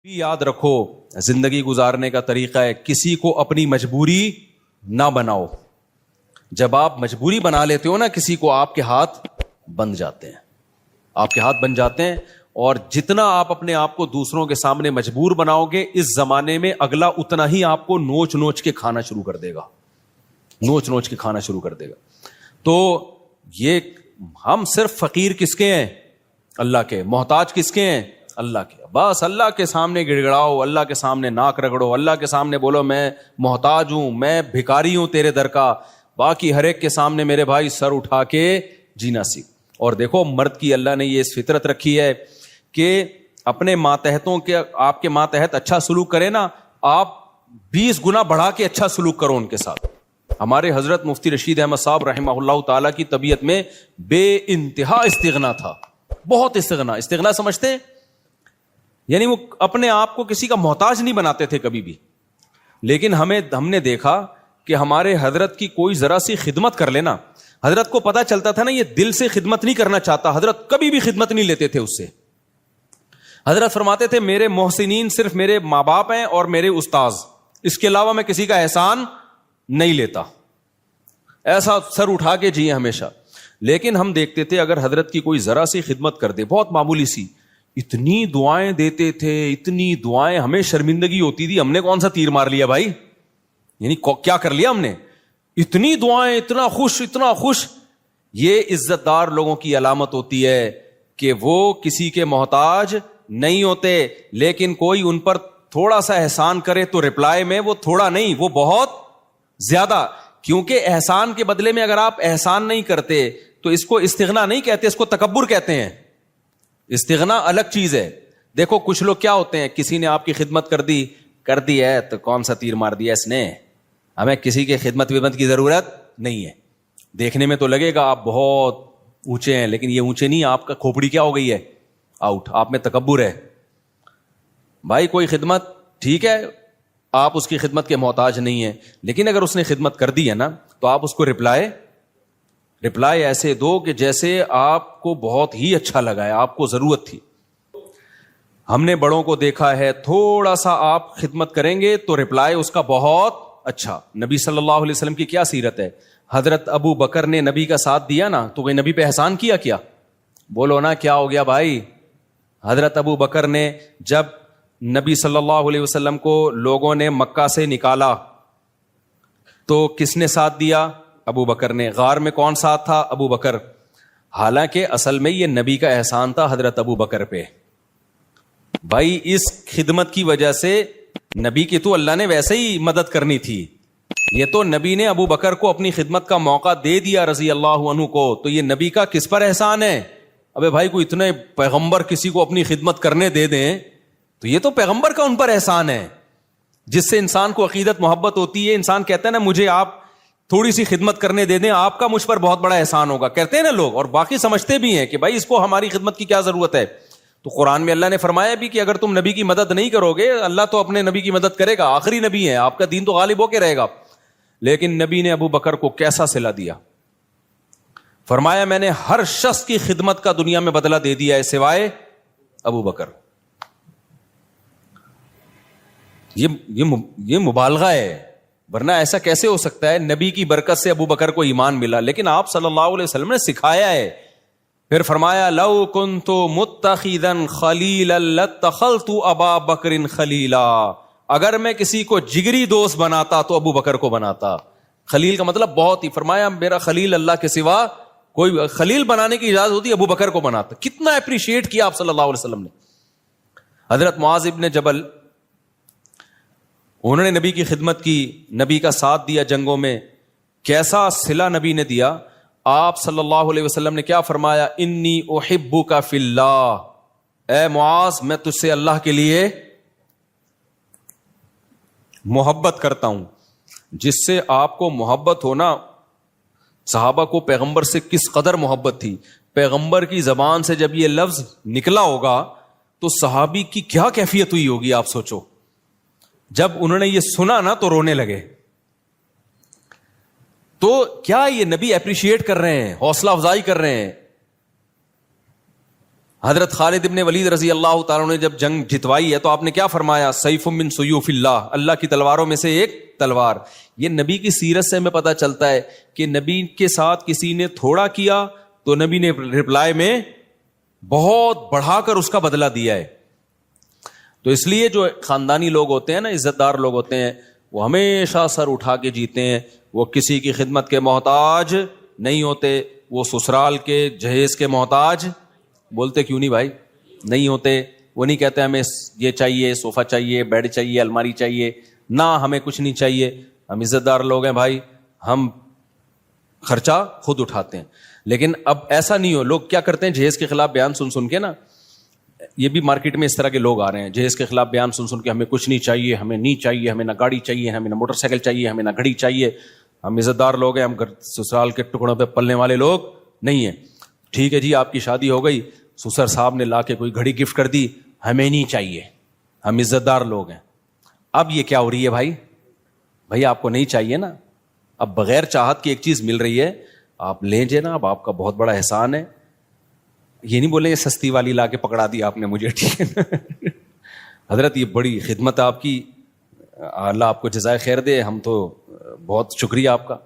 یاد رکھو زندگی گزارنے کا طریقہ ہے کسی کو اپنی مجبوری نہ بناؤ. جب آپ مجبوری بنا لیتے ہو نا کسی کو, آپ کے ہاتھ بن جاتے ہیں, آپ کے ہاتھ بن جاتے ہیں. اور جتنا آپ اپنے آپ کو دوسروں کے سامنے مجبور بناؤ گے, اس زمانے میں اگلا اتنا ہی آپ کو نوچ نوچ کے کھانا شروع کر دے گا, نوچ نوچ کے کھانا شروع کر دے گا. تو یہ ہم صرف فقیر کس کے ہیں؟ اللہ کے. محتاج کس کے ہیں؟ اللہ کے. بس اللہ کے سامنے گڑ گڑاؤ, اللہ کے سامنے ناک رگڑو, اللہ کے سامنے بولو میں محتاج ہوں, میں بھکاری ہوں تیرے در کا. باقی ہر ایک کے سامنے میرے بھائی سر اٹھا کے جینا سیکھ. اور دیکھو مرد کی اللہ نے یہ فطرت رکھی ہے کہ اپنے ماتحتوں کے, آپ کے ماتحت اچھا سلوک کرے نا, آپ 20 گنا بڑھا کے اچھا سلوک کرو ان کے ساتھ. ہمارے حضرت مفتی رشید احمد صاحب رحمہ اللہ تعالی کی طبیعت میں بے انتہا استغنا تھا, بہت استغنا. استغنا سمجھتے ہیں یعنی وہ اپنے آپ کو کسی کا محتاج نہیں بناتے تھے کبھی بھی. لیکن ہم نے دیکھا کہ ہمارے حضرت کی کوئی ذرا سی خدمت کر لینا, حضرت کو پتا چلتا تھا نا یہ دل سے خدمت نہیں کرنا چاہتا, حضرت کبھی بھی خدمت نہیں لیتے تھے اس سے. حضرت فرماتے تھے میرے محسنین صرف میرے ماں باپ ہیں اور میرے استاذ, اس کے علاوہ میں کسی کا احسان نہیں لیتا. ایسا سر اٹھا کے جیے ہمیشہ. لیکن ہم دیکھتے تھے اگر حضرت کی کوئی ذرا سی خدمت کر دے, بہت معمولی سی, اتنی دعائیں دیتے تھے, اتنی دعائیں, ہمیں شرمندگی ہوتی تھی, ہم نے کون سا تیر مار لیا بھائی, یعنی کیا کر لیا ہم نے, اتنی دعائیں, اتنا خوش, اتنا خوش. یہ عزت دار لوگوں کی علامت ہوتی ہے کہ وہ کسی کے محتاج نہیں ہوتے. لیکن کوئی ان پر تھوڑا سا احسان کرے تو رپلائی میں وہ تھوڑا نہیں, وہ بہت زیادہ. کیونکہ احسان کے بدلے میں اگر آپ احسان نہیں کرتے تو اس کو استغنا نہیں کہتے, اس کو تکبر کہتے ہیں. استغنا الگ چیز ہے. دیکھو کچھ لوگ کیا ہوتے ہیں, کسی نے آپ کی خدمت کر دی ہے تو کون سا تیر مار دیا اس نے, ہمیں کسی کی خدمت کی ضرورت نہیں ہے. دیکھنے میں تو لگے گا آپ بہت اونچے ہیں, لیکن یہ اونچے نہیں, آپ کا کھوپڑی کیا ہو گئی ہے, آؤٹ. آپ میں تکبر ہے. بھائی کوئی خدمت ٹھیک ہے, آپ اس کی خدمت کے محتاج نہیں ہیں, لیکن اگر اس نے خدمت کر دی ہے نا تو آپ اس کو رپلائی ایسے دو کہ جیسے آپ کو بہت ہی اچھا لگا ہے, آپ کو ضرورت تھی. ہم نے بڑوں کو دیکھا ہے, تھوڑا سا آپ خدمت کریں گے تو رپلائی اس کا بہت اچھا. نبی صلی اللہ علیہ وسلم کی کیا سیرت ہے, حضرت ابو بکر نے نبی کا ساتھ دیا نا تو وہ نبی پہ احسان کیا بولو نا, کیا ہو گیا بھائی. حضرت ابو بکر نے جب نبی صلی اللہ علیہ وسلم کو لوگوں نے مکہ سے نکالا تو کس نے ساتھ دیا؟ ابو بکر نے. غار میں کون ساتھ تھا؟ ابو بکر. حالانکہ اصل میں یہ نبی کا احسان تھا حضرت ابو بکر پہ. بھائی اس خدمت کی وجہ سے نبی کی تو اللہ نے ویسے ہی مدد کرنی تھی, یہ تو نبی نے ابو بکر کو اپنی خدمت کا موقع دے دیا رضی اللہ عنہ کو, تو یہ نبی کا کس پر احسان ہے؟ ابے بھائی کوئی اتنے پیغمبر کسی کو اپنی خدمت کرنے دے دیں تو یہ تو پیغمبر کا ان پر احسان ہے, جس سے انسان کو عقیدت محبت ہوتی ہے. انسان کہتا ہے نا مجھے آپ تھوڑی سی خدمت کرنے دے دیں, آپ کا مجھ پر بہت بڑا احسان ہوگا, کہتے ہیں نا لوگ, اور باقی سمجھتے بھی ہیں کہ بھائی اس کو ہماری خدمت کی کیا ضرورت ہے. تو قرآن میں اللہ نے فرمایا بھی کہ اگر تم نبی کی مدد نہیں کرو گے, اللہ تو اپنے نبی کی مدد کرے گا, آخری نبی ہے, آپ کا دین تو غالب ہو کے رہے گا. لیکن نبی نے ابو بکر کو کیسا صلہ دیا, فرمایا میں نے ہر شخص کی خدمت کا دنیا میں بدلہ دے دیا ہے سوائے ابو بکر. یہ مبالغہ ہے, ورنہ ایسا کیسے ہو سکتا ہے؟ نبی کی برکت سے ابو بکر کو ایمان ملا, لیکن آپ صلی اللہ علیہ وسلم نے سکھایا ہے. پھر فرمایا لو کنت متخذا خلیلا لاتخذت ابا بکر خلیلا, اگر میں کسی کو جگری دوست بناتا تو ابو بکر کو بناتا. خلیل کا مطلب بہت ہی, فرمایا میرا خلیل اللہ کے سوا کوئی, خلیل بنانے کی اجازت ہوتی ابو بکر کو بناتا. کتنا اپریشیٹ کیا آپ صلی اللہ علیہ وسلم نے. حضرت معاذ ابن جبل, انہوں نے نبی کی خدمت کی, نبی کا ساتھ دیا جنگوں میں, کیسا صلہ نبی نے دیا. آپ صلی اللہ علیہ وسلم نے کیا فرمایا, انی احبک فی اللہ, اے معاذ میں تجھ سے اللہ کے لیے محبت کرتا ہوں. جس سے آپ کو محبت ہونا, صحابہ کو پیغمبر سے کس قدر محبت تھی. پیغمبر کی زبان سے جب یہ لفظ نکلا ہوگا تو صحابی کی کیا کیفیت ہوئی ہوگی, آپ سوچو. جب انہوں نے یہ سنا نا تو رونے لگے. تو کیا یہ نبی اپریشیٹ کر رہے ہیں, حوصلہ افزائی کر رہے ہیں. حضرت خالد ابن ولید رضی اللہ تعالیٰ نے جب جنگ جتوائی ہے تو آپ نے کیا فرمایا؟ سیف من سیوف اللہ، اللہ کی تلواروں میں سے ایک تلوار. یہ نبی کی سیرت سے ہمیں پتہ چلتا ہے کہ نبی کے ساتھ کسی نے تھوڑا کیا تو نبی نے رپلائی میں بہت بڑھا کر اس کا بدلہ دیا ہے. تو اس لیے جو خاندانی لوگ ہوتے ہیں نا، عزت دار لوگ ہوتے ہیں، وہ ہمیشہ سر اٹھا کے جیتے ہیں. وہ کسی کی خدمت کے محتاج نہیں ہوتے. وہ سسرال کے جہیز کے محتاج، بولتے کیوں نہیں بھائی، نہیں ہوتے. وہ نہیں کہتے ہمیں یہ چاہیے، صوفہ چاہیے، بیڈ چاہیے، الماری چاہیے، نہ ہمیں کچھ نہیں چاہیے. ہم عزت دار لوگ ہیں بھائی، ہم خرچہ خود اٹھاتے ہیں. لیکن اب ایسا نہیں ہو. لوگ کیا کرتے ہیں، جہیز کے خلاف بیان سن سن کے نا، یہ بھی مارکیٹ میں اس طرح کے لوگ آ رہے ہیں، جہیز کے خلاف بیان سن سن کے ہمیں کچھ نہیں چاہیے، ہمیں نہیں چاہیے، ہمیں نہ گاڑی چاہیے، ہمیں نہ موٹر سائیکل چاہیے، ہمیں نہ گھڑی چاہیے. ہم عزت دار لوگ ہیں، ہم سسرال کے ٹکڑوں پہ پلنے والے لوگ نہیں ہیں. ٹھیک ہے جی، آپ کی شادی ہو گئی، سسر صاحب نے لا کے کوئی گھڑی گفٹ کر دی، ہمیں نہیں چاہیے، ہم عزت دار لوگ ہیں. اب یہ کیا ہو رہی ہے بھائی آپ کو نہیں چاہیے نا. اب بغیر چاہت کی ایک چیز مل رہی ہے، آپ لیں جناب، آپ کا بہت بڑا احسان ہے. یہ نہیں بولے یہ سستی والی لا کے پکڑا دی آپ نے مجھے، ٹھیک ہے نا. حضرت یہ بڑی خدمت آپ کی، اللہ آپ کو جزائے خیر دے، ہم تو بہت شکریہ آپ کا.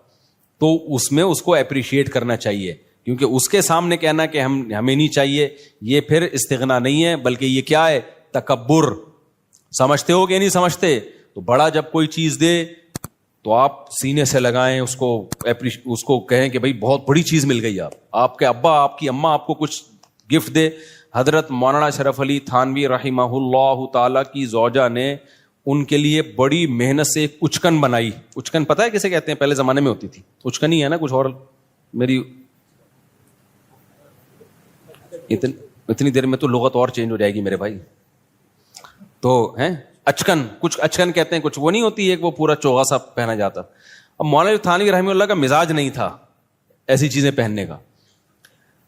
تو اس میں اس کو اپریشیٹ کرنا چاہیے، کیونکہ اس کے سامنے کہنا کہ ہمیں نہیں چاہیے، یہ پھر استغنا نہیں ہے، بلکہ یہ کیا ہے، تکبر. سمجھتے ہو کہ نہیں سمجھتے؟ تو بڑا جب کوئی چیز دے تو آپ سینے سے لگائیں اس کو کہیں کہ بھائی بہت بڑی چیز مل گئی. آپ کے ابا، آپ کی اماں آپ کو کچھ گفٹ دے. حضرت مولانا شرف علی تھانوی رحمہ اللہ تعالی کی زوجہ نے ان کے لیے بڑی محنت سے ایک اچکن بنائی. اچکن پتہ ہے کسے کہتے ہیں؟ پہلے زمانے میں ہوتی تھی اچکن ہی ہے نا، کچھ اور. میری اتنی دیر میں تو لغت اور چینج ہو جائے گی میرے بھائی. تو ہیں اچکن، کچھ اچکن کہتے ہیں، کچھ وہ نہیں ہوتی ایک وہ پورا چوغا سا پہنا جاتا. اب مولانا تھانوی رحمہ اللہ کا مزاج نہیں تھا ایسی چیزیں پہننے کا،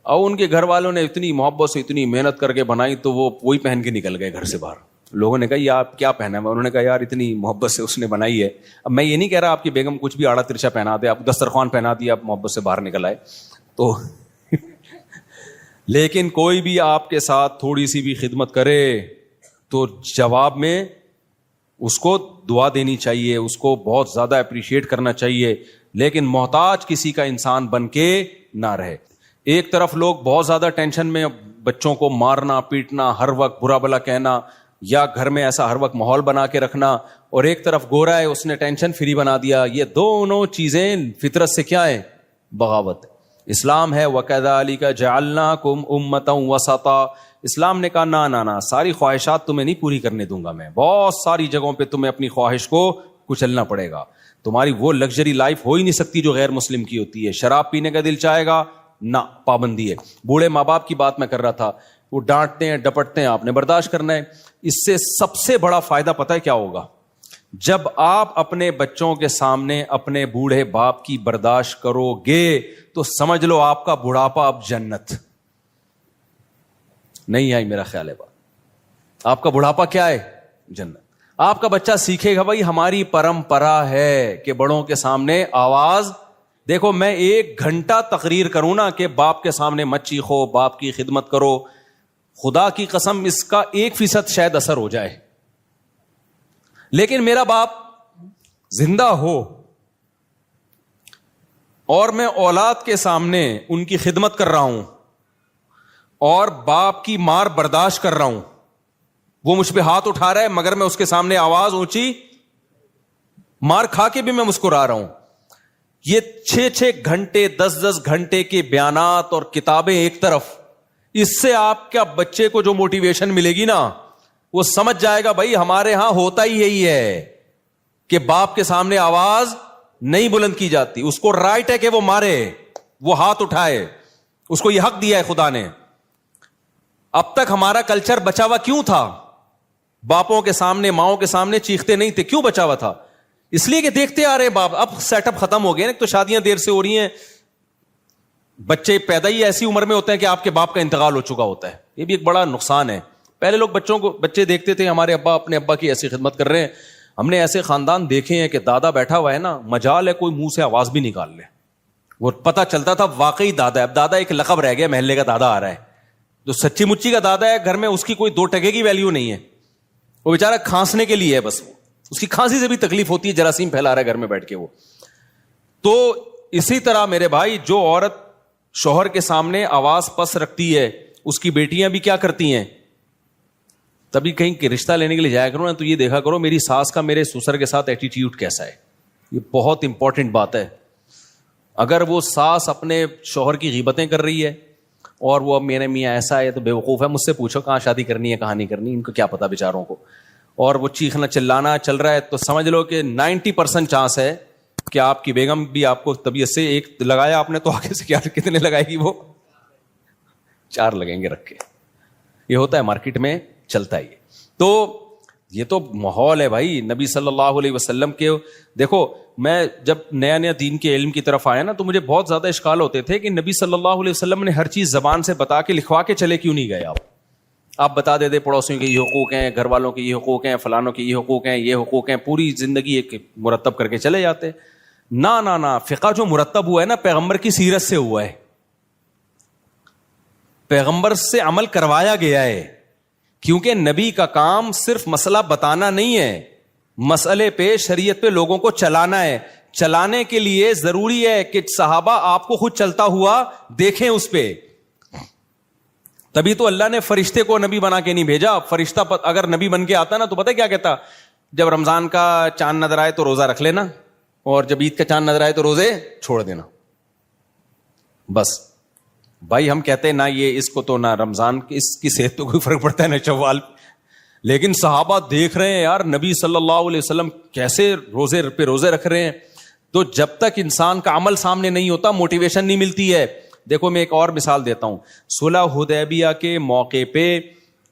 اور ان کے گھر والوں نے اتنی محبت سے اتنی محنت کر کے بنائی تو وہ وہی پہن کے نکل گئے گھر سے باہر. لوگوں نے کہا یہ آپ کیا پہنا ہے؟ انہوں نے کہا یار اتنی محبت سے اس نے بنائی ہے. اب میں یہ نہیں کہہ رہا آپ کی بیگم کچھ بھی آڑا ترچا پہنا دے، آپ دسترخوان پہنا دیا، آپ محبت سے باہر نکل آئے تو لیکن کوئی بھی آپ کے ساتھ تھوڑی سی بھی خدمت کرے تو جواب میں اس کو دعا دینی چاہیے، اس کو بہت زیادہ اپریشیٹ کرنا چاہیے، لیکن محتاج کسی کا انسان بن کے نہ رہے. ایک طرف لوگ بہت زیادہ ٹینشن میں، بچوں کو مارنا پیٹنا، ہر وقت برا بلا کہنا، یا گھر میں ایسا ہر وقت ماحول بنا کے رکھنا، اور ایک طرف گورا ہے اس نے ٹینشن فری بنا دیا. یہ دونوں چیزیں فطرت سے کیا ہے؟ بغاوت. اسلام ہے وَكَذَلِكَ جَعَلْنَاكُمْ أُمَّةً وَسَطًا. اسلام نے کہا نہ ساری خواہشات تمہیں نہیں پوری کرنے دوں گا میں، بہت ساری جگہوں پہ تمہیں اپنی خواہش کو کچلنا پڑے گا. تمہاری وہ لگژری لائف ہو ہی نہیں سکتی جو غیر مسلم کی ہوتی ہے. شراب پینے کا دل چاہے گا، نہ، پابندی ہے. بوڑھے ماں باپ کی بات میں کر رہا تھا، وہ ڈانٹتے ہیں ڈپٹتے ہیں، آپ نے برداشت کرنا ہے. اس سے سب سے بڑا فائدہ پتہ ہے کیا ہوگا؟ جب آپ اپنے بچوں کے سامنے اپنے بوڑھے باپ کی برداشت کرو گے تو سمجھ لو آپ کا بڑھاپا اب جنت. نہیں آئی میرا خیال ہے بات؟ آپ کا بڑھاپا کیا ہے؟ جنت. آپ کا بچہ سیکھے گا بھائی ہماری پرمپرا ہے کہ بڑوں کے سامنے آواز. دیکھو میں 1 گھنٹہ تقریر کروں نا کہ باپ کے سامنے مت چیخو، باپ کی خدمت کرو، خدا کی قسم اس کا 1% شاید اثر ہو جائے. لیکن میرا باپ زندہ ہو اور میں اولاد کے سامنے ان کی خدمت کر رہا ہوں اور باپ کی مار برداشت کر رہا ہوں، وہ مجھ پہ ہاتھ اٹھا رہا ہے مگر میں اس کے سامنے آواز اونچی، مار کھا کے بھی میں مسکرا رہا ہوں. یہ 6 گھنٹے 10 گھنٹے کے بیانات اور کتابیں ایک طرف، اس سے آپ کیا بچے کو جو موٹیویشن ملے گی نا، وہ سمجھ جائے گا بھائی ہمارے ہاں ہوتا ہی یہی ہے کہ باپ کے سامنے آواز نہیں بلند کی جاتی. اس کو رائٹ ہے کہ وہ مارے، وہ ہاتھ اٹھائے، اس کو یہ حق دیا ہے خدا نے. اب تک ہمارا کلچر بچا ہوا کیوں تھا؟ باپوں کے سامنے ماؤں کے سامنے چیختے نہیں تھے. کیوں بچا ہوا تھا؟ اس لیے کہ دیکھتے آ رہے باپ. اب سیٹ اپ ختم ہو گئے نا، تو شادیاں دیر سے ہو رہی ہیں، بچے پیدا ہی ایسی عمر میں ہوتے ہیں کہ آپ کے باپ کا انتقال ہو چکا ہوتا ہے. یہ بھی ایک بڑا نقصان ہے. پہلے لوگ بچے دیکھتے تھے ہمارے ابا اپنے ابا کی ایسی خدمت کر رہے ہیں. ہم نے ایسے خاندان دیکھے ہیں کہ دادا بیٹھا ہوا ہے نا، مجال ہے کوئی منہ سے آواز بھی نکال لے، وہ پتہ چلتا تھا واقعی دادا ہے. اب دادا ایک لقب رہ گیا، محلے کا دادا آ رہا ہے. جو سچی مچی کا دادا ہے گھر میں, اس کی کوئی 2 ٹکے کی ویلیو نہیں ہے, وہ بیچارہ کھانسنے کے لیے ہے بس, اس کی کھانسی سے بھی تکلیف ہوتی ہے, جراثیم پھیلا رہا ہے گھر میں بیٹھ کے وہ. تو اسی طرح میرے بھائی, جو عورت شوہر کے سامنے آواز پس رکھتی ہے, اس کی بیٹیاں بھی کیا کرتی ہیں, تبھی کہیں رشتہ لینے کے لیے جایا کرو نا تو یہ دیکھا کرو میری ساس کا میرے سسر کے ساتھ ایٹیٹیوڈ کیسا ہے. یہ بہت امپورٹنٹ بات ہے. اگر وہ ساس اپنے شوہر کی غیبتیں کر رہی ہے اور وہ اب میرے میاں ایسا ہے تو بے وقوف ہے, مجھ سے پوچھو کہاں شادی کرنی ہے کہاں نہیں کرنی, ان کو کیا پتا بیچاروں کو, اور وہ چیخنا چلانا چل رہا ہے, تو سمجھ لو کہ 90% چانس ہے کہ آپ کی بیگم بھی آپ کو طبیعت سے, ایک لگایا آپ نے تو آگے سے کیا کتنے لگائے گی, وہ 4 لگیں گے رکھ کے. یہ ہوتا ہے مارکیٹ میں, چلتا ہے یہ. تو یہ تو ماحول ہے بھائی نبی صلی اللہ علیہ وسلم کے. دیکھو میں جب نیا نیا دین کے علم کی طرف آیا نا تو مجھے بہت زیادہ اشکال ہوتے تھے کہ نبی صلی اللہ علیہ وسلم نے ہر چیز زبان سے بتا کے لکھوا کے چلے کیوں نہیں گئے. آپ بتا دیتے پڑوسیوں کے یہ حقوق ہیں, گھر والوں کے یہ حقوق ہیں, فلانوں کے یہ حقوق ہیں, یہ حقوق ہیں, پوری زندگی ایک مرتب کر کے چلے جاتے. نہ فقہ جو مرتب ہوا ہے نا پیغمبر کی سیرت سے ہوا ہے, پیغمبر سے عمل کروایا گیا ہے. کیونکہ نبی کا کام صرف مسئلہ بتانا نہیں ہے, مسئلے پہ شریعت پہ لوگوں کو چلانا ہے. چلانے کے لیے ضروری ہے کہ صحابہ آپ کو خود چلتا ہوا دیکھیں اس پہ. تبھی تو اللہ نے فرشتے کو نبی بنا کے نہیں بھیجا. فرشتہ اگر نبی بن کے آتا نا تو پتہ کیا کہتا, جب رمضان کا چاند نظر آئے تو روزہ رکھ لینا, اور جب عید کا چاند نظر آئے تو روزے چھوڑ دینا. بس بھائی ہم کہتے ہیں نہ یہ اس کو تو نہ رمضان کی اس کی صحت تو کوئی فرق پڑتا ہے نہ شوال, لیکن صحابہ دیکھ رہے ہیں یار نبی صلی اللہ علیہ وسلم کیسے روزے پہ روزے رکھ رہے ہیں. تو جب تک انسان کا عمل سامنے نہیں ہوتا موٹیویشن نہیں ملتی ہے. دیکھو میں ایک اور مثال دیتا ہوں. صلح حدیبیہ کے موقع پہ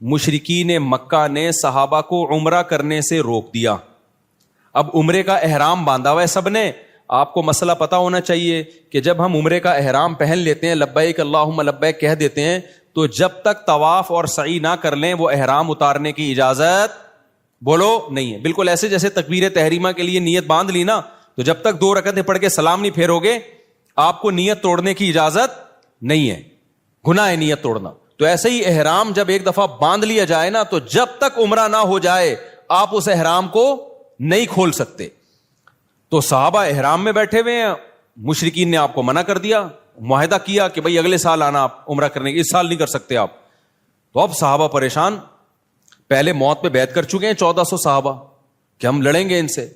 مشرکین مکہ نے صحابہ کو عمرہ کرنے سے روک دیا. اب عمرے کا احرام باندھا ہوا ہے سب نے. آپ کو مسئلہ پتا ہونا چاہیے کہ جب ہم عمرے کا احرام پہن لیتے ہیں, لبیک اللہم لبیک کہہ دیتے ہیں, تو جب تک طواف اور سعی نہ کر لیں وہ احرام اتارنے کی اجازت بولو نہیں ہے. بالکل ایسے جیسے تکبیر تحریمہ کے لیے نیت باندھ لی نا, تو جب تک 2 رکعتیں پڑھ کے سلام نہیں پھیرو گے آپ کو نیت توڑنے کی اجازت نہیں ہے, گناہ ہے نیت توڑنا. تو ایسے ہی احرام جب ایک دفعہ باندھ لیا جائے نا, تو جب تک عمرہ نہ ہو جائے آپ اس احرام کو نہیں کھول سکتے. تو صحابہ احرام میں بیٹھے ہوئے ہیں, مشرکین نے آپ کو منع کر دیا, معاہدہ کیا کہ بھائی اگلے سال آنا آپ عمرہ کرنے, اس سال نہیں کر سکتے آپ. تو اب صحابہ پریشان, پہلے موت پہ بیعت کر چکے ہیں 1400 صحابہ کہ ہم لڑیں گے ان سے.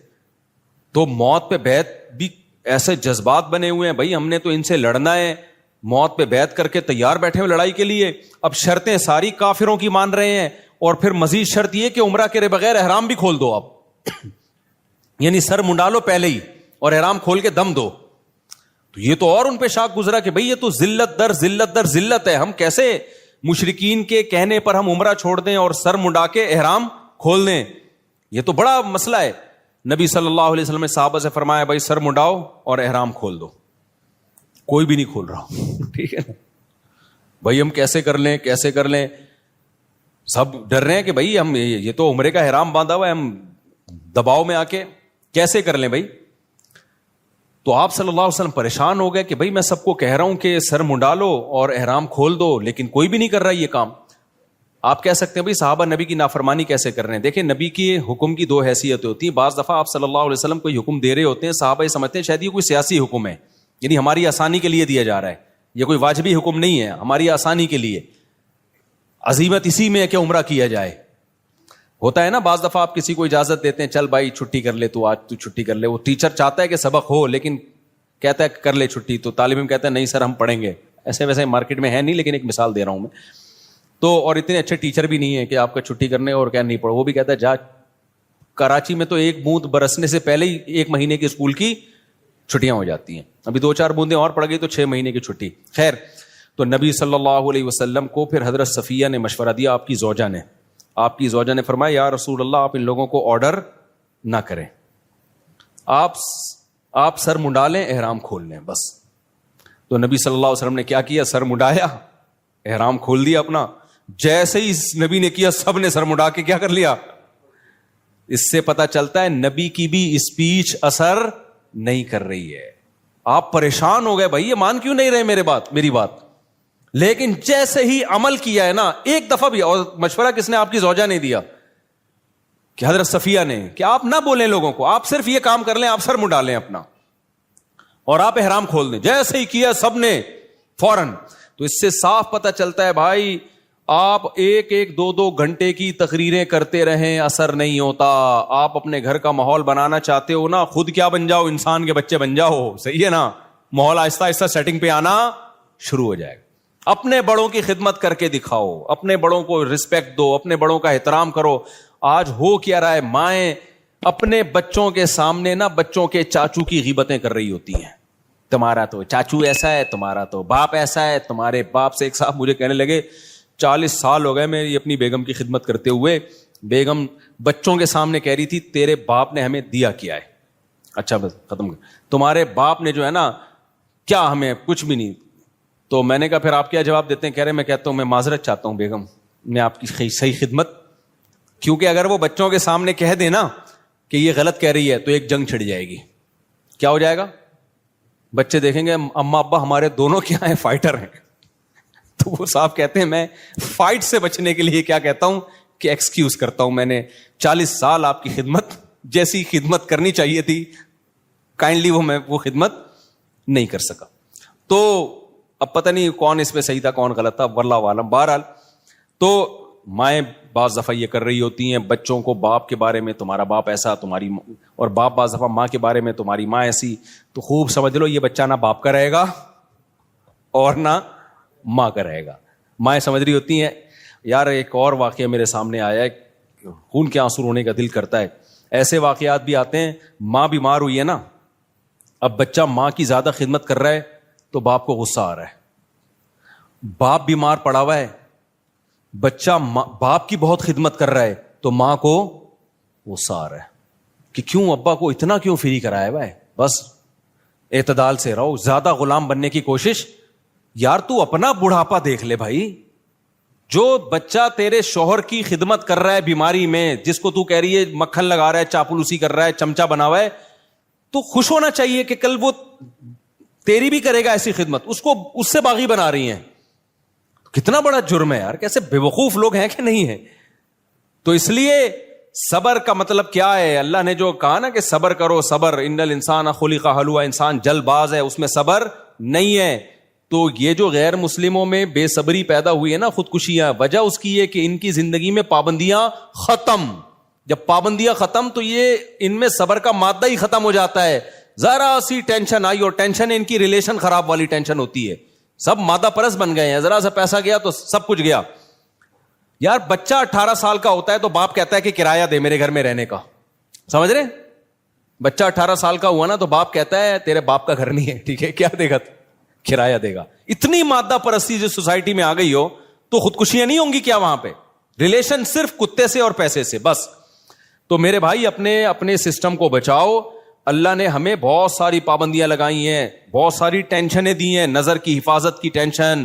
تو موت پہ بیعت بھی ایسے جذبات بنے ہوئے ہیں, بھائی ہم نے تو ان سے لڑنا ہے, موت پہ بیعت کر کے تیار بیٹھے ہوئے لڑائی کے لیے. اب شرطیں ساری کافروں کی مان رہے ہیں, اور پھر مزید شرط یہ کہ عمرہ کرے بغیر احرام بھی کھول دو آپ, یعنی سر منڈا لو پہلے ہی اور احرام کھول کے دم دو. تو یہ تو اور ان پہ شاک گزرا کہ بھئی یہ تو ذلت در ذلت در ذلت ہے, ہم کیسے مشرکین کے کہنے پر ہم عمرہ چھوڑ دیں اور سر منڈا کے احرام کھول دیں, یہ تو بڑا مسئلہ ہے. نبی صلی اللہ علیہ وسلم نے صحابہ سے فرمایا بھائی سر منڈاؤ اور احرام کھول دو. کوئی بھی نہیں کھول رہا, ٹھیک ہے نا بھائی, ہم کیسے کر لیں کیسے کر لیں, سب ڈر رہے ہیں کہ بھئی ہم یہ تو عمرے کا احرام باندھا ہوا ہے, ہم دباؤ میں آ کے کیسے کر لیں بھائی. تو آپ صلی اللہ علیہ وسلم پریشان ہو گئے کہ بھئی میں سب کو کہہ رہا ہوں کہ سر منڈا لو اور احرام کھول دو, لیکن کوئی بھی نہیں کر رہا یہ کام. آپ کہہ سکتے ہیں بھئی صحابہ نبی کی نافرمانی کیسے کر رہے ہیں. دیکھیں نبی کی حکم کی 2 حیثیتیں ہوتی ہیں. بعض دفعہ آپ صلی اللہ علیہ وسلم کوئی حکم دے رہے ہوتے ہیں, صحابہ یہ سمجھتے ہیں شاید یہ کوئی سیاسی حکم ہے, یعنی ہماری آسانی کے لیے دیا جا رہا ہے, یہ کوئی واجبی حکم نہیں ہے, ہماری آسانی کے لیے. عزیمت اسی میں ہے کہ عمرہ کیا جائے. ہوتا ہے نا بعض دفعہ آپ کسی کو اجازت دیتے ہیں, چل بھائی چھٹی کر لے تو, آج تو چھٹی کر لے. وہ ٹیچر چاہتا ہے کہ سبق ہو لیکن کہتا ہے کر لے چھٹی, تو طالب علم کہتا ہے نہیں سر ہم پڑھیں گے. ایسے ویسے مارکیٹ میں ہے نہیں, لیکن ایک مثال دے رہا ہوں میں. تو اور اتنے اچھے ٹیچر بھی نہیں ہے کہ آپ کا چھٹی کرنے اور کیا نہیں پڑھو, وہ بھی کہتا ہے جا. کراچی میں تو 1 بوند برسنے سے پہلے ہی 1 مہینے کے اسکول کی چھٹیاں ہو جاتی ہیں, ابھی 2-4 بوندیں اور پڑ گئی تو 6 مہینے کی چھٹی. خیر, تو نبی صلی اللہ علیہ وسلم کو پھر حضرت صفیہ نے مشورہ دیا, آپ کی زوجہ نے فرمایا یا رسول اللہ آپ ان لوگوں کو آرڈر نہ کریں, آپ سر منڈا لیں احرام کھول لیں بس. تو نبی صلی اللہ علیہ وسلم نے کیا کیا, سر منڈایا, احرام کھول دیا اپنا. جیسے ہی نبی نے کیا سب نے سر منڈا کے کیا کر لیا. اس سے پتا چلتا ہے نبی کی بھی اسپیچ اثر نہیں کر رہی ہے. آپ پریشان ہو گئے بھائی یہ مان کیوں نہیں رہے میری بات. لیکن جیسے ہی عمل کیا ہے نا ایک دفعہ بھی, اور مشورہ کس نے, آپ کی زوجہ نے دیا کہ حضرت صفیہ نے, کہ آپ نہ بولیں لوگوں کو, آپ صرف یہ کام کر لیں, آپ سر منڈا لیں اپنا اور آپ احرام کھول دیں. جیسے ہی کیا سب نے فوراً. تو اس سے صاف پتہ چلتا ہے بھائی آپ ایک ایک دو دو گھنٹے کی تقریریں کرتے رہیں اثر نہیں ہوتا. آپ اپنے گھر کا ماحول بنانا چاہتے ہو نا, خود کیا بن جاؤ, انسان کے بچے بن جاؤ, صحیح ہے نا, ماحول آہستہ آہستہ سیٹنگ پہ آنا شروع ہو جائے گا. اپنے بڑوں کی خدمت کر کے دکھاؤ, اپنے بڑوں کو رسپیکٹ دو, اپنے بڑوں کا احترام کرو. آج ہو کیا رہا ہے, مائیں اپنے بچوں کے سامنے نا بچوں کے چاچو کی غیبتیں کر رہی ہوتی ہیں. تمہارا تو چاچو ایسا ہے, تمہارا تو باپ ایسا ہے, تمہارے باپ سے. ایک صاحب مجھے کہنے لگے 40 سال ہو گئے میری اپنی بیگم کی خدمت کرتے ہوئے, بیگم بچوں کے سامنے کہہ رہی تھی تیرے باپ نے ہمیں دیا کیا ہے. اچھا بس ختم کر, تمہارے باپ نے جو ہے نا کیا ہمیں کچھ بھی نہیں. تو میں نے کہا پھر آپ کیا جواب دیتے ہیں؟ کہہ رہے میں کہتا ہوں میں معذرت چاہتا ہوں بیگم, میں آپ کی صحیح خدمت, کیونکہ اگر وہ بچوں کے سامنے کہہ دے نا کہ یہ غلط کہہ رہی ہے تو ایک جنگ چھڑ جائے گی. کیا ہو جائے گا؟ بچے دیکھیں گے اما ابا ہمارے دونوں کیا ہیں, فائٹر ہیں. تو وہ صاحب کہتے ہیں میں فائٹ سے بچنے کے لیے کیا کہتا ہوں کہ ایکسکیوز کرتا ہوں, میں نے 40 سال آپ کی خدمت جیسی خدمت کرنی چاہیے تھی کائنڈلی میں وہ خدمت نہیں کر سکا. تو اب پتہ نہیں کون اس پہ صحیح تھا کون غلط تھا, واللہ عالم. بہرحال تو مائیں بعض دفعہ یہ کر رہی ہوتی ہیں بچوں کو باپ کے بارے میں تمہارا باپ ایسا تمہاری, اور باپ بعض دفعہ ماں کے بارے میں تمہاری ماں ایسی. تو خوب سمجھ لو یہ بچہ نہ باپ کا رہے گا اور نہ ماں کا رہے گا. مائیں سمجھ رہی ہوتی ہیں یار ایک اور واقعہ میرے سامنے آیا ہے, خون کے آنسو رونے کا دل کرتا ہے. ایسے واقعات بھی آتے ہیں, ماں بیمار ہوئی ہے نا, اب بچہ ماں کی زیادہ خدمت کر رہا ہے تو باپ کو غصہ آ رہا ہے. باپ بیمار پڑا ہوا ہے, بچہ باپ کی بہت خدمت کر رہا ہے تو ماں کو غصہ آ رہا ہے کہ کیوں ابا کو اتنا کیوں فری کرایا ہوا ہے. بس اعتدال سے رہو, زیادہ غلام بننے کی کوشش. یار تو اپنا بڑھاپا دیکھ لے بھائی. جو بچہ تیرے شوہر کی خدمت کر رہا ہے بیماری میں, جس کو تو کہہ رہی ہے مکھن لگا رہا ہے, چاپلوسی کر رہا ہے, چمچا بنا ہوا ہے, تو خوش ہونا چاہیے کہ کل وہ تیری بھی کرے گا ایسی خدمت. اس کو اس سے باغی بنا رہی ہیں. کتنا بڑا جرم ہے یار, کیسے بے وقوف لوگ ہیں کہ نہیں ہے. تو اس لیے صبر کا مطلب کیا ہے؟ اللہ نے جو کہا نا کہ صبر کرو, صبر, ان الانسان خلق ہلوعا, انسان جلد باز ہے, اس میں صبر نہیں ہے. تو یہ جو غیر مسلموں میں بے صبری پیدا ہوئی ہے نا, خودکشیاں, وجہ اس کی ہے کہ ان کی زندگی میں پابندیاں ختم. جب پابندیاں ختم تو یہ ان میں صبر کا مادہ ہی ختم ہو جاتا ہے. ذرا سی ٹینشن آئی, اور ٹینشن ان کی ریلیشن خراب والی ٹینشن ہوتی ہے. سب مادہ پرست بن گئے ہیں, ذرا سا پیسہ گیا تو سب کچھ گیا. یار بچہ 18 سال کا ہوتا ہے تو باپ کہتا ہے کہ کرایہ دے میرے گھر میں رہنے کا. سمجھ رہے؟ بچہ 18 سال کا ہوا نا تو باپ کہتا ہے تیرے باپ کا گھر نہیں ہے, ٹھیک ہے, کیا دے گا؟ کرایہ دے گا. اتنی مادہ پرستی جو سوسائٹی میں آ گئی ہو تو خودکشیاں نہیں ہوں گی کیا وہاں پہ؟ ریلیشن صرف کتے سے اور پیسے سے بس. تو میرے بھائی اپنے سسٹم کو بچاؤ. اللہ نے ہمیں بہت ساری پابندیاں لگائی ہیں, بہت ساری ٹینشنیں دی ہیں. نظر کی حفاظت کی ٹینشن,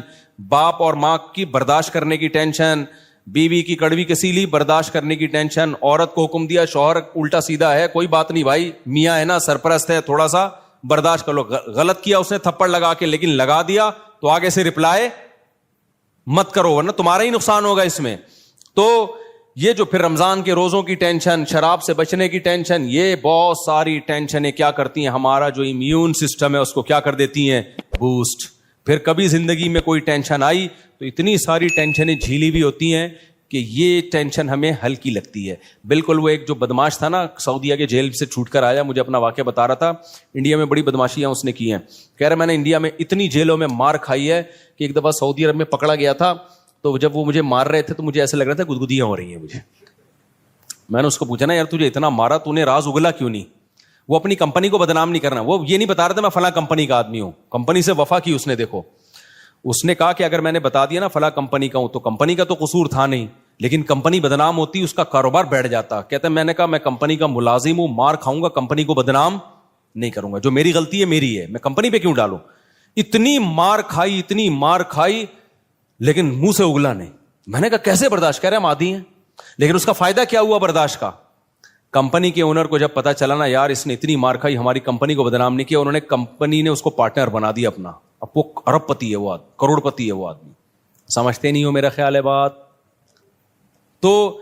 باپ اور ماں کی برداشت کرنے کی ٹینشن, بیوی کی کڑوی کسیلی برداشت کرنے کی ٹینشن. عورت کو حکم دیا, شوہر الٹا سیدھا ہے, کوئی بات نہیں بھائی, میاں ہے نا, سرپرست ہے, تھوڑا سا برداشت کر لو. غلط کیا اس نے تھپڑ لگا کے, لیکن لگا دیا تو آگے سے رپلائی مت کرو ورنہ تمہارا ہی نقصان ہوگا اس میں. تو یہ جو پھر رمضان کے روزوں کی ٹینشن, شراب سے بچنے کی ٹینشن, یہ بہت ساری ٹینشنیں کیا کرتی ہیں, ہمارا جو امیون سسٹم ہے اس کو کیا کر دیتی ہیں, بوسٹ. پھر کبھی زندگی میں کوئی ٹینشن آئی تو اتنی ساری ٹینشنیں جھیلی بھی ہوتی ہیں کہ یہ ٹینشن ہمیں ہلکی لگتی ہے. بالکل وہ ایک جو بدماش تھا نا, سعودیہ کے جیل سے چھوٹ کر آیا, مجھے اپنا واقعہ بتا رہا تھا, انڈیا میں بڑی بدماشیاں اس نے کی ہیں. کہہ رہا میں نے انڈیا میں اتنی جیلوں میں مار کھائی ہے کہ ایک دفعہ سعودی عرب میں پکڑا گیا تھا, تو جب وہ مجھے مار رہے تھے تو مجھے ایسا لگ رہا تھا گدگدیاں ہو رہی ہیں مجھے. میں نے اس کو پوچھا نا یار تجھے اتنا مارا, تو نے راز اگلا کیوں نہیں؟ وہ اپنی کمپنی کو بدنام نہیں کرنا, وہ یہ نہیں بتا رہا تھا میں فلاں کمپنی کا آدمی ہوں, کمپنی سے وفا کی اس نے. دیکھو اس نے کہا کہ اگر میں نے بتا دیا نا فلاں کمپنی کا ہوں تو کمپنی کا تو قصور تھا نہیں, لیکن کمپنی بدنام ہوتی, اس کا کاروبار بیٹھ جاتا. کہتے ہیں میں نے کہا میں کمپنی کا ملازم ہوں, مار کھاؤں گا, کمپنی کو بدنام نہیں کروں گا, جو میری غلطی ہے میری ہے, میں کمپنی پہ کیوں ڈالوں. اتنی مار کھائی لیکن منہ سے اگلا نہیں. میں نے کہا کیسے برداشت؟ کہہ رہے ہم عادی ہیں. لیکن اس کا فائدہ کیا ہوا برداشت کا؟ کمپنی کے اونر کو جب پتا چلا نا یار اس نے اتنی مار کھائی, ہماری کمپنی کو بدنام نہیں کیا, انہوں نے کمپنی نے اس کو پارٹنر بنا دیا اپنا. اب وہ ارب پتی ہے, وہ کروڑ پتی ہے وہ آدمی. سمجھتے نہیں ہو میرا خیال ہے بات. تو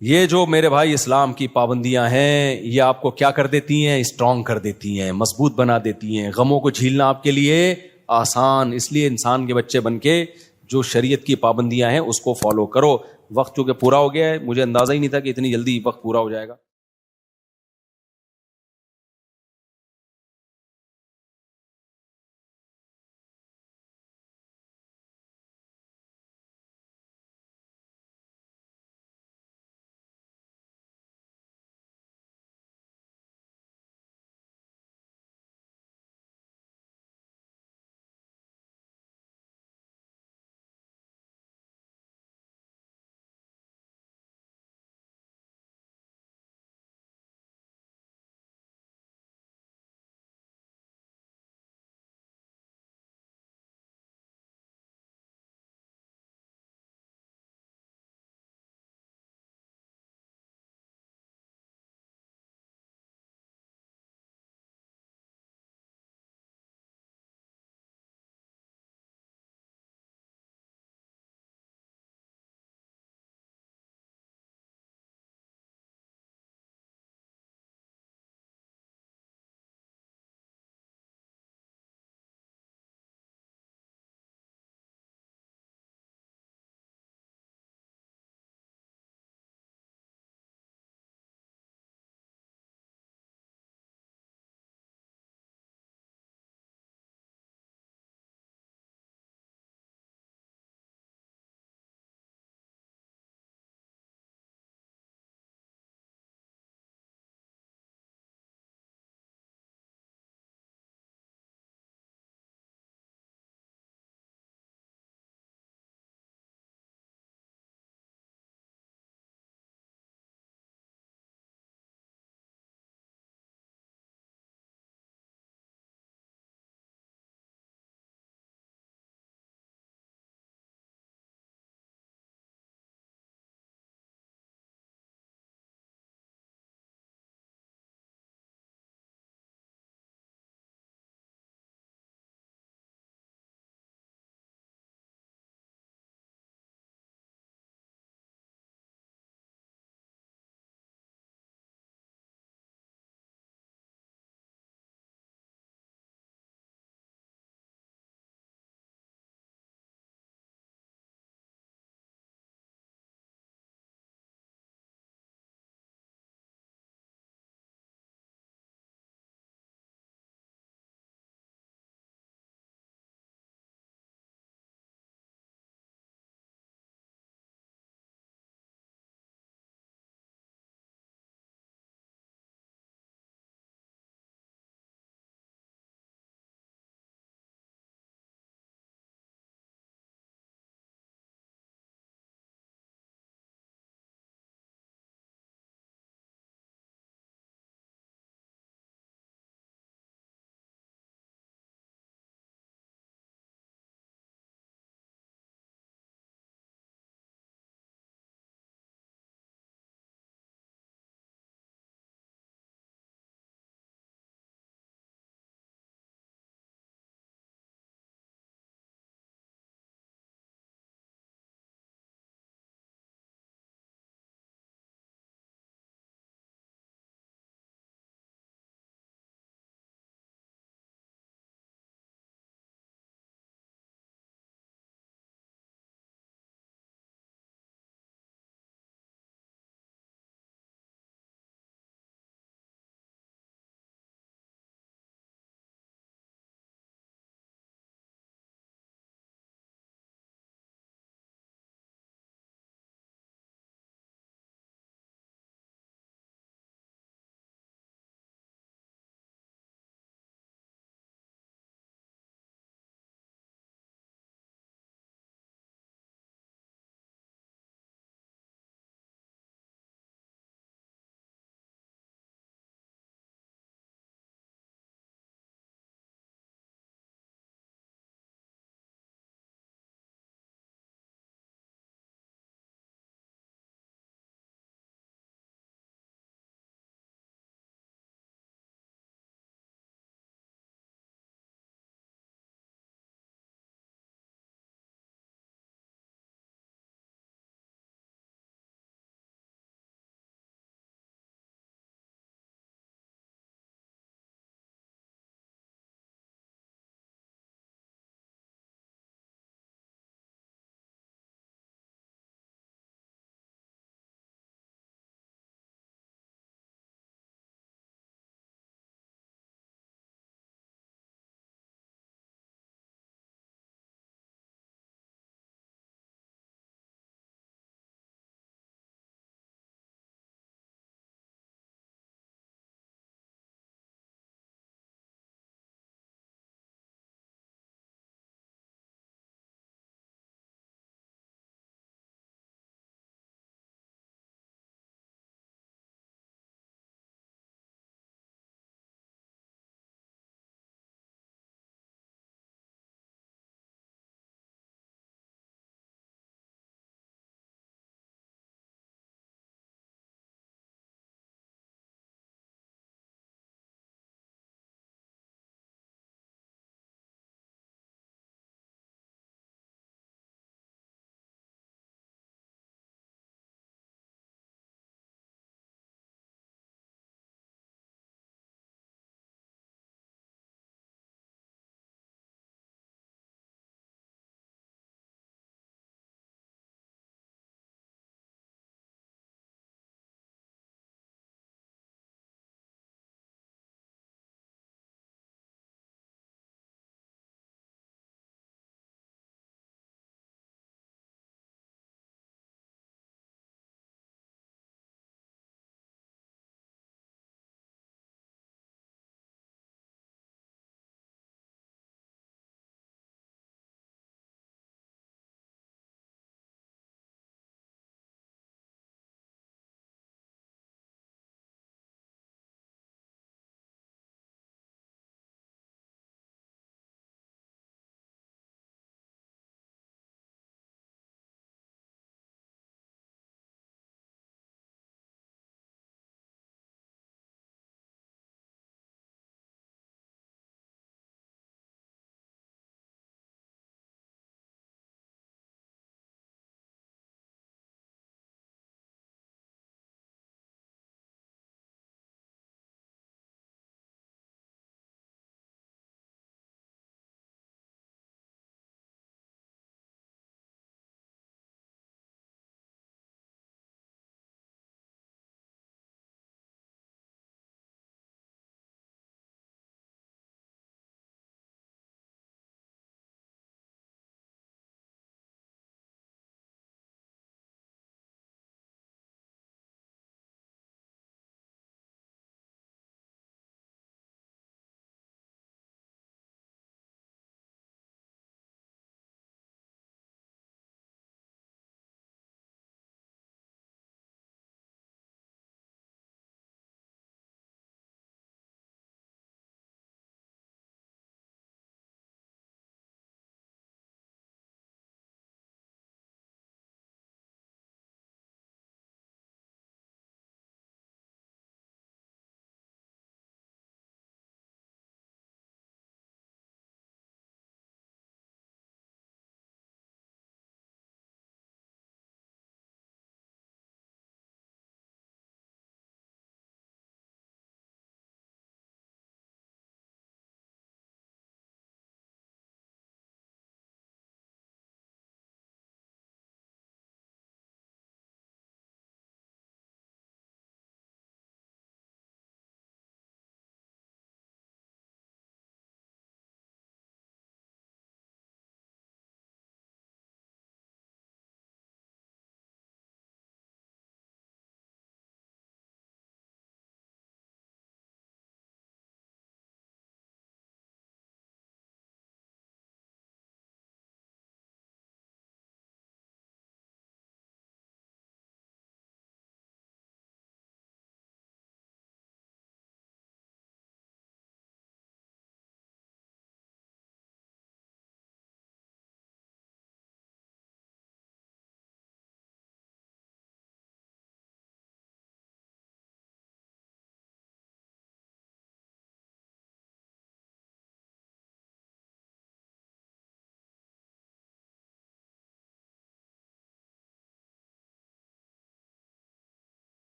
یہ جو میرے بھائی اسلام کی پابندیاں ہیں یہ آپ کو کیا کر دیتی ہیں؟ اسٹرانگ کر دیتی ہیں, مضبوط بنا دیتی ہیں. غموں کو جھیلنا آپ کے لیے آسان. اس لیے انسان کے بچے بن کے جو شریعت کی پابندیاں ہیں اس کو فالو کرو. وقت چونکہ پورا ہو گیا ہے, مجھے اندازہ ہی نہیں تھا کہ اتنی جلدی وقت پورا ہو جائے گا.